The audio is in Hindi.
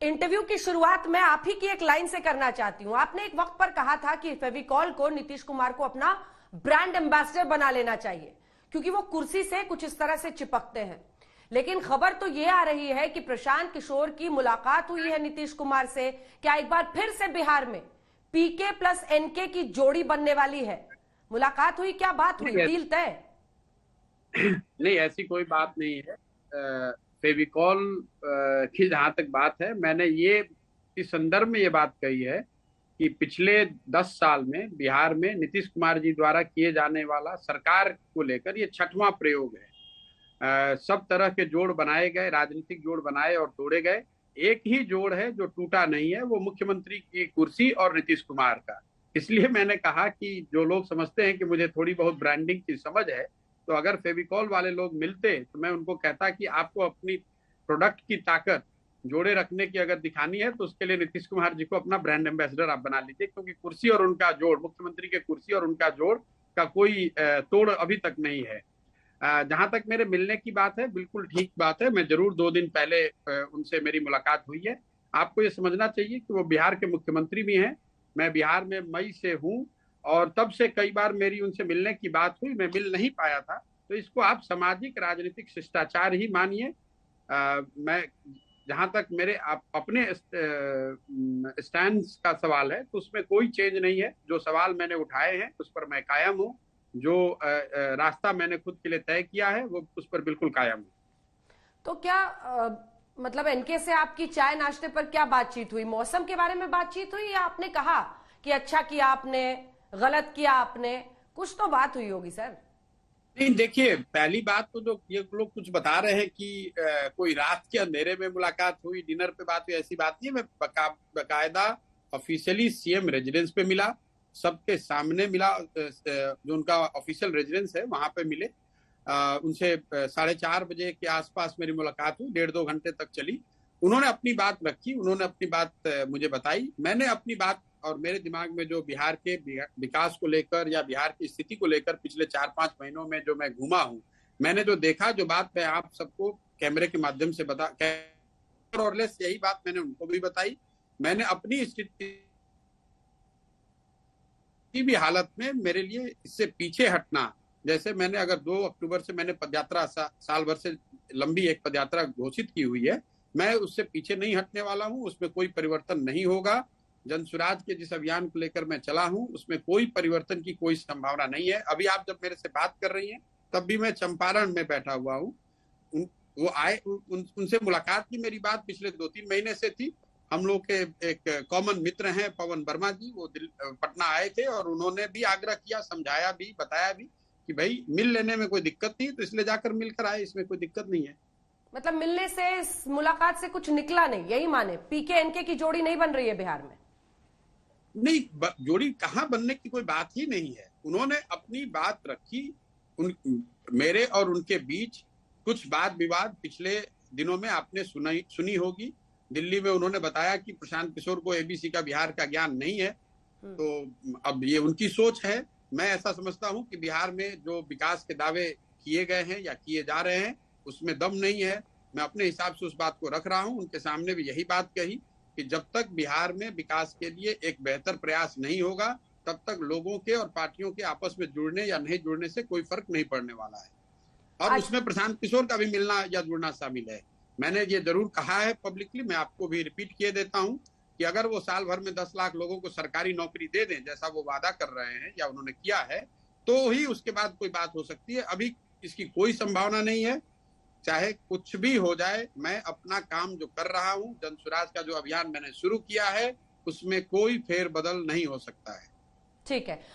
इंटरव्यू की शुरुआत मैं आप ही की एक लाइन से करना चाहती हूं। आपने एक वक्त पर कहा था कि फेविकॉल को नीतीश कुमार को अपना ब्रांड एम्बेसडर बना लेना चाहिए क्योंकि वो कुर्सी से कुछ इस तरह से चिपकते हैं। लेकिन खबर तो ये आ रही है कि प्रशांत किशोर की मुलाकात हुई है नीतीश कुमार से। क्या एक बार फिर से बिहार में पीके प्लस एनके की जोड़ी बनने वाली है? मुलाकात हुई, क्या बात हुई, डील तय? नहीं, ऐसी कोई बात नहीं है। फेविकॉल की जहां तक बात है, मैंने ये इस संदर्भ में ये बात कही है कि पिछले 10 साल में बिहार में नीतीश कुमार जी द्वारा किए जाने वाला सरकार को लेकर ये 6वां प्रयोग है। सब तरह के जोड़ बनाए गए, राजनीतिक जोड़ बनाए और तोड़े गए। एक ही जोड़ है जो टूटा नहीं है, वो मुख्यमंत्री की कुर्सी और नीतीश कुमार का। इसलिए मैंने कहा कि जो लोग समझते हैं कि मुझे थोड़ी बहुत ब्रांडिंग की समझ है, तो अगर फेविकॉल वाले लोग मिलते तो मैं उनको कहता कि आपको अपनी प्रोडक्ट की ताकत जोड़े रखने की अगर दिखानी है तो उसके लिए नीतीश कुमार जी को अपना ब्रांड एम्बेसडर आप बना लीजिए, क्योंकि कुर्सी और उनका जोड़, मुख्यमंत्री के कुर्सी और उनका जोड़ का कोई तोड़ अभी तक नहीं है। जहां तक मेरे मिलने की बात है, बिल्कुल ठीक बात है। मैं जरूर 2 दिन पहले उनसे मेरी मुलाकात हुई है। आपको ये समझना चाहिए कि वो बिहार के मुख्यमंत्री भी हैं। मैं बिहार में मई से हूँ और तब से कई बार मेरी उनसे मिलने की बात हुई, मैं मिल नहीं पाया था। तो इसको आप सामाजिक राजनीतिक शिष्टाचार ही मानिए। मैं जहां तक मेरे अपने स्टैंड का सवाल है तो उसमें कोई चेंज नहीं है। जो सवाल मैंने उठाए हैं उस पर मैं कायम हूँ। जो रास्ता मैंने खुद के लिए तय किया है वो उस पर बिल्कुल कायम हूँ। तो क्या मतलब एनके से आपकी चाय नाश्ते पर क्या बातचीत हुई? मौसम के बारे में बातचीत हुई या आपने कहा कि अच्छा किया आपने, गलत किया आपने? कुछ तो बात हुई होगी सर। नहीं, देखिए, पहली बात तो जो ये लोग कुछ बता रहे हैं कि कोई रात के अंधेरे में मुलाकात हुई, डिनर पे बात हुई, ऐसी बात नहीं है। मैं बकायदा ऑफिशियली सीएम रेजिडेंस पे मिला, सबके सामने मिला। जो उनका ऑफिशियल रेजिडेंस है वहां पे मिले। उनसे 4:30 बजे के आसपास मेरी मुलाकात हुई, 1.5-2 घंटे तक चली। उन्होंने अपनी बात रखी, उन्होंने अपनी बात मुझे बताई, मैंने अपनी बात। और मेरे दिमाग में जो बिहार के विकास को लेकर या बिहार की स्थिति को लेकर पिछले 4-5 महीनों में जो मैं घूमा हूं, मैंने जो देखा, जो बात मैं आप सबको कैमरे के माध्यम से और लेस यही बात मैंने उनको भी बताई। मैंने अपनी स्थिति भी हालत में मेरे लिए इससे पीछे हटना, जैसे मैंने अगर 2 अक्टूबर से मैंने पदयात्रा साल भर से लंबी एक पदयात्रा घोषित की हुई है, मैं उससे पीछे नहीं हटने वाला हूं। उसमें कोई परिवर्तन नहीं होगा। जन सुराज के जिस अभियान को लेकर मैं चला हूं उसमें कोई परिवर्तन की कोई संभावना नहीं है। अभी आप जब मेरे से बात कर रही हैं तब भी मैं चंपारण में बैठा हुआ हूँ। वो आए, उनसे मुलाकात की मेरी बात पिछले 2-3 महीने से थी। हम लोग के एक कॉमन मित्र हैं पवन वर्मा जी, वो पटना आए थे और उन्होंने भी आग्रह किया, समझाया भी, बताया भी कि भाई मिल लेने में कोई दिक्कत नहीं, तो इसलिए जाकर मिलकर आए, इसमें कोई दिक्कत नहीं है। मतलब मिलने से, इस मुलाकात से कुछ निकला नहीं, यही माने? पीके एनके की जोड़ी नहीं बन रही है बिहार में? नहीं, जोड़ी कहाँ बनने की कोई बात ही नहीं है। उन्होंने अपनी बात रखी। मेरे और उनके बीच कुछ वाद विवाद पिछले दिनों में आपने सुनी होगी। दिल्ली में उन्होंने बताया कि प्रशांत किशोर को एबीसी का बिहार का ज्ञान नहीं है। तो अब ये उनकी सोच है। मैं ऐसा समझता हूं कि बिहार में जो विकास के दावे किए गए हैं या किए जा रहे हैं उसमें दम नहीं है। मैं अपने हिसाब से उस बात को रख रहा हूं। उनके सामने भी यही बात कही कि जब तक बिहार में विकास के लिए एक बेहतर प्रयास नहीं होगा तब तक लोगों के और पार्टियों के आपस में जुड़ने या नहीं जुड़ने से कोई फर्क नहीं पड़ने वाला है। और उसमें प्रशांत किशोर का भी मिलना या जुड़ना शामिल है। मैंने ये जरूर कहा है पब्लिकली, मैं आपको भी रिपीट किए देता हूं कि अगर वो साल भर में 10 लाख लोगों को सरकारी नौकरी दे दें जैसा वो वादा कर रहे हैं या उन्होंने किया है, तो ही उसके बाद कोई बात हो सकती है। अभी इसकी कोई संभावना नहीं है। चाहे कुछ भी हो जाए, मैं अपना काम जो कर रहा हूं, जन सुराज का जो अभियान मैंने शुरू किया है, उसमें कोई फेरबदल नहीं हो सकता है। ठीक है।